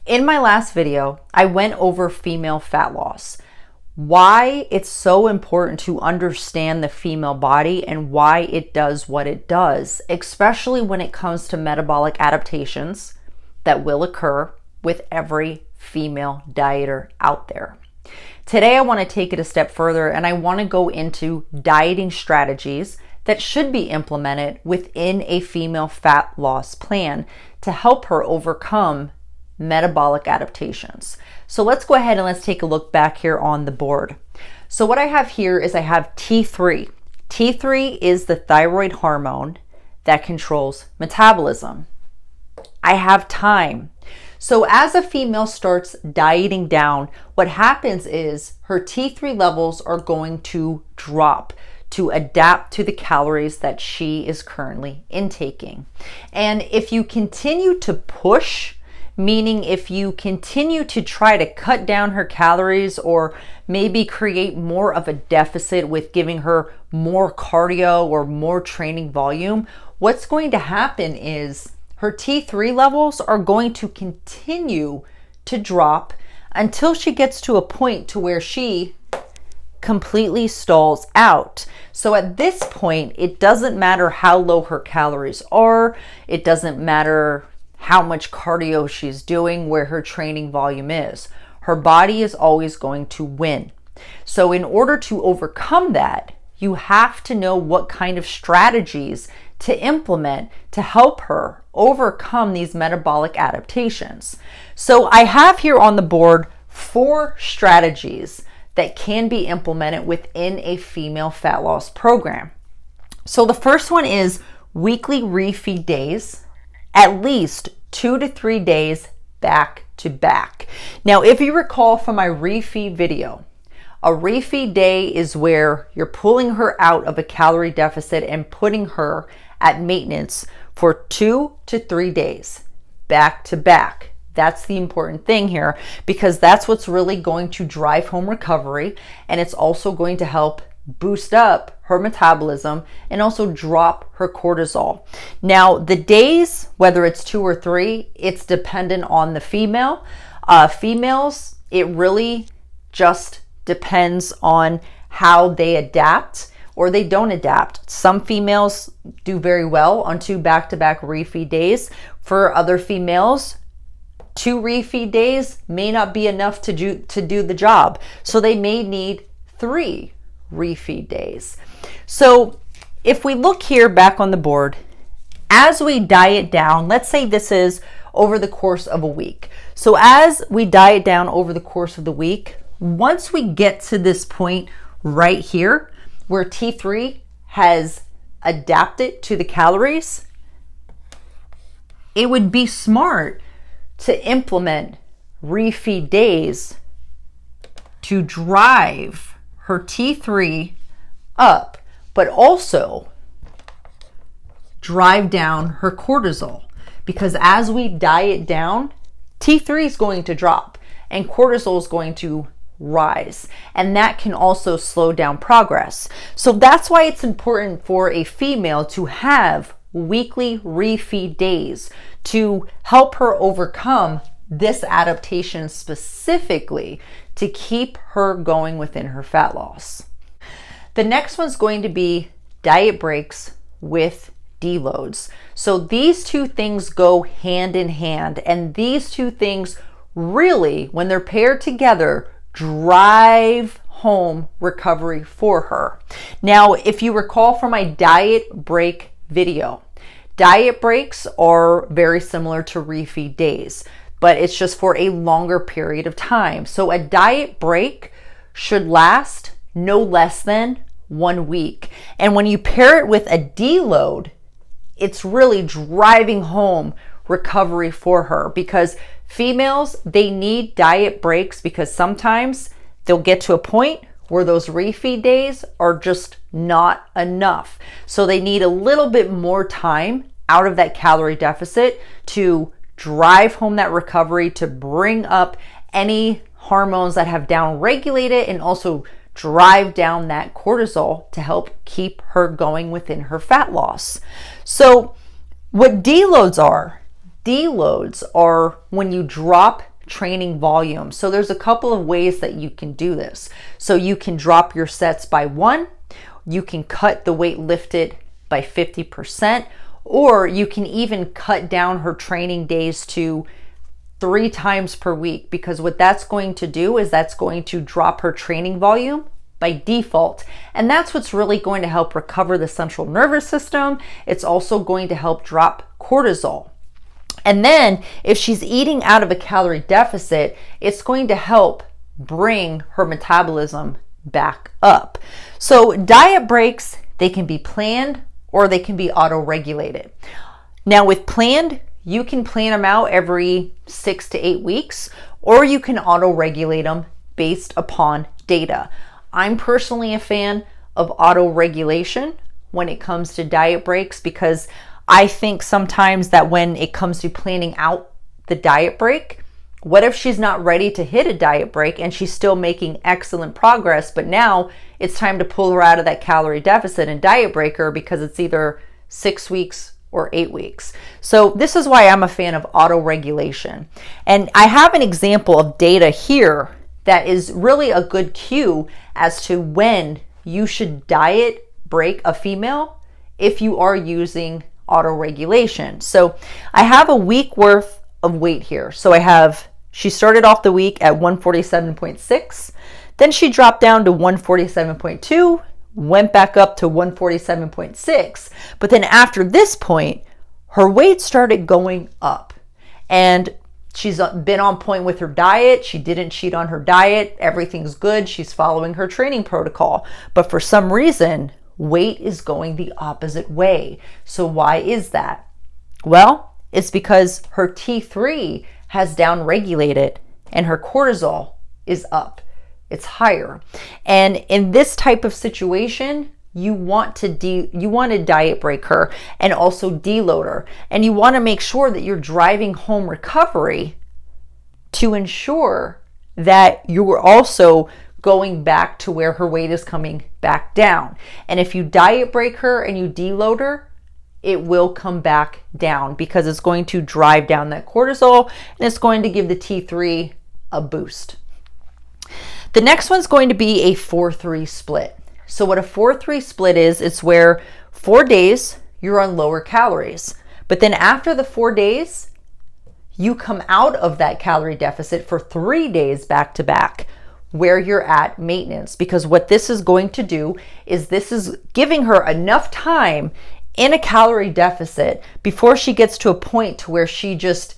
In my last video, I went over female fat loss, why it's so important to understand the female body and why it does what it does, especially when it comes to metabolic adaptations that will occur with every female dieter out there. Today, I want to take it a step further and I want to go into dieting strategies that should be implemented within a female fat loss plan to help her overcome metabolic adaptations. So let's go ahead and let's take a look back here on the board. So what I have here is I have T3. T3 is the thyroid hormone that controls metabolism. I have time. So as a female starts dieting down, what happens is her T3 levels are going to drop to adapt to the calories that she is currently intaking. And if you continue to push, meaning if you continue to try to cut down her calories or maybe create more of a deficit with giving her more cardio or more training volume, what's going to happen is her T3 levels are going to continue to drop until she gets to a point to where she completely stalls out. So at this point, it doesn't matter how low her calories are. It doesn't matter how much cardio she's doing, where her training volume is. Her body is always going to win. So in order to overcome that, you have to know what kind of strategies to implement to help her overcome these metabolic adaptations. So I have here on the board 4 strategies that can be implemented within a female fat loss program. So the first one is weekly refeed days, at least 2 to 3 days back to back. Now, if you recall from my refeed video, a refeed day is where you're pulling her out of a calorie deficit and putting her at maintenance for 2 to 3 days back to back. That's the important thing here, because that's what's really going to drive home recovery, and it's also going to help boost up her metabolism and also drop her cortisol. Now, the days, whether it's 2 or 3, it's dependent on the female. Females, it really just depends on how they adapt or they don't adapt. Some females do very well on 2 back-to-back refeed days. For other females, 2 refeed days may not be enough to do the job. So they may need 3 refeed days. So if we look here back on the board, as we diet down, let's say this is over the course of a week. So as we diet down over the course of the week, once we get to this point right here where T3 has adapted to the calories, it would be smart to implement refeed days to drive her T3 up, but also drive down her cortisol. Because as we diet down, T3 is going to drop and cortisol is going to rise, and that can also slow down progress. So that's why it's important for a female to have weekly refeed days to help her overcome this adaptation, specifically to keep her going within her fat loss. The next one's going to be diet breaks with deloads. So these 2 things go hand in hand, and these 2 things really, when they're paired together, drive home recovery for her. Now, if you recall from my diet break video, diet breaks are very similar to refeed days, but it's just for a longer period of time. So a diet break should last no less than 1 week. And when you pair it with a deload, it's really driving home recovery for her, because females, they need diet breaks because sometimes they'll get to a point where those refeed days are just not enough. So they need a little bit more time out of that calorie deficit to drive home that recovery, to bring up any hormones that have downregulated, and also drive down that cortisol to help keep her going within her fat loss. So what deloads are when you drop training volume. So there's a couple of ways that you can do this. So you can drop your sets by 1, you can cut the weight lifted by 50%, or you can even cut down her training days to 3 times per week, because what that's going to do is that's going to drop her training volume by default. And that's what's really going to help recover the central nervous system. It's also going to help drop cortisol. And then if she's eating out of a calorie deficit, it's going to help bring her metabolism back up. So diet breaks, they can be planned or they can be auto-regulated. Now with planned, you can plan them out every 6 to 8 weeks, or you can auto-regulate them based upon data. I'm personally a fan of auto-regulation when it comes to diet breaks, because I think sometimes that when it comes to planning out the diet break, what if she's not ready to hit a diet break and she's still making excellent progress, but now it's time to pull her out of that calorie deficit and diet break her because it's either 6 weeks or 8 weeks. So this is why I'm a fan of auto-regulation. And I have an example of data here that is really a good cue as to when you should diet break a female if you are using auto-regulation. So I have a week worth of weight here. So she started off the week at 147.6, then she dropped down to 147.2, went back up to 147.6. But then after this point, her weight started going up, and she's been on point with her diet. She didn't cheat on her diet. Everything's good. She's following her training protocol. But for some reason, weight is going the opposite way. So why is that? Well, it's because her T3 has downregulated and her cortisol is up. It's higher. And in this type of situation, you want to diet break her and also deload her. And you want to make sure that you're driving home recovery to ensure that you're also going back to where her weight is coming back down. And if you diet break her and you deload her, it will come back down because it's going to drive down that cortisol and it's going to give the T3 a boost. The next one's going to be a 4-3 split. So what a 4-3 split is, it's where 4 days you're on lower calories. But then after the 4 days, you come out of that calorie deficit for 3 days back to back where you're at maintenance. Because what this is going to do is this is giving her enough time in a calorie deficit before she gets to a point to where she just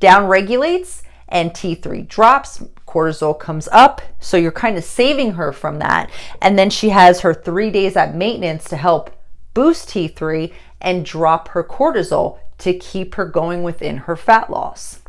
downregulates and T3 drops, cortisol comes up. So you're kind of saving her from that. And then she has her 3 days at maintenance to help boost T3 and drop her cortisol to keep her going within her fat loss.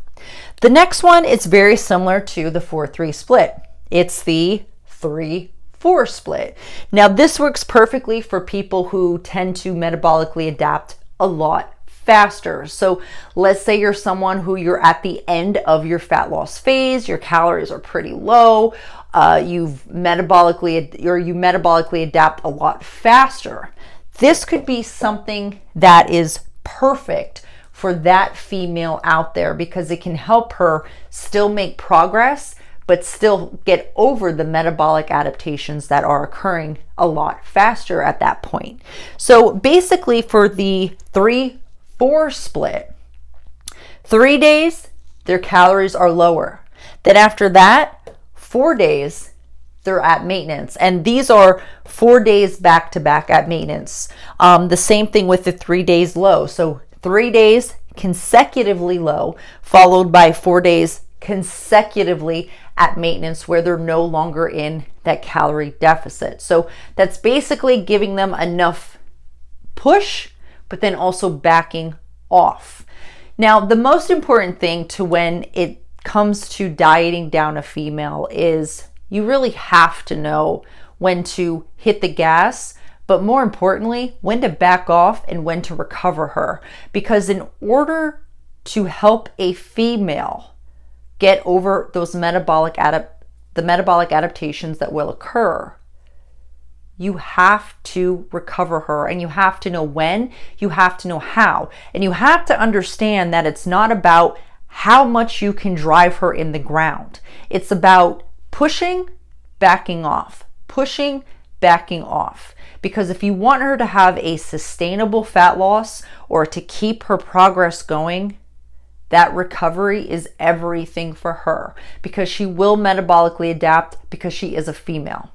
The next one is very similar to the 4-3 split. It's the 3-4 split. Now this works perfectly for people who tend to metabolically adapt a lot faster. So let's say you're someone who you're at the end of your fat loss phase, your calories are pretty low, you metabolically adapt a lot faster. This could be something that is perfect for that female out there because it can help her still make progress but still get over the metabolic adaptations that are occurring a lot faster at that point. So basically for the 3-4 split, 3 days, their calories are lower. Then after that, 4 days, they're at maintenance. And these are 4 days back to back at maintenance. The same thing with the 3 days low. So 3 days consecutively low, followed by 4 days consecutively at maintenance where they're no longer in that calorie deficit. So that's basically giving them enough push, but then also backing off. Now, the most important thing to when it comes to dieting down a female is you really have to know when to hit the gas, but more importantly, when to back off and when to recover her. Because in order to help a female get over those metabolic adaptations that will occur, you have to recover her, and you have to know when, you have to know how, and you have to understand that it's not about how much you can drive her in the ground. It's about pushing, backing off, pushing, backing off. Because if you want her to have a sustainable fat loss or to keep her progress going, that recovery is everything for her, because she will metabolically adapt because she is a female.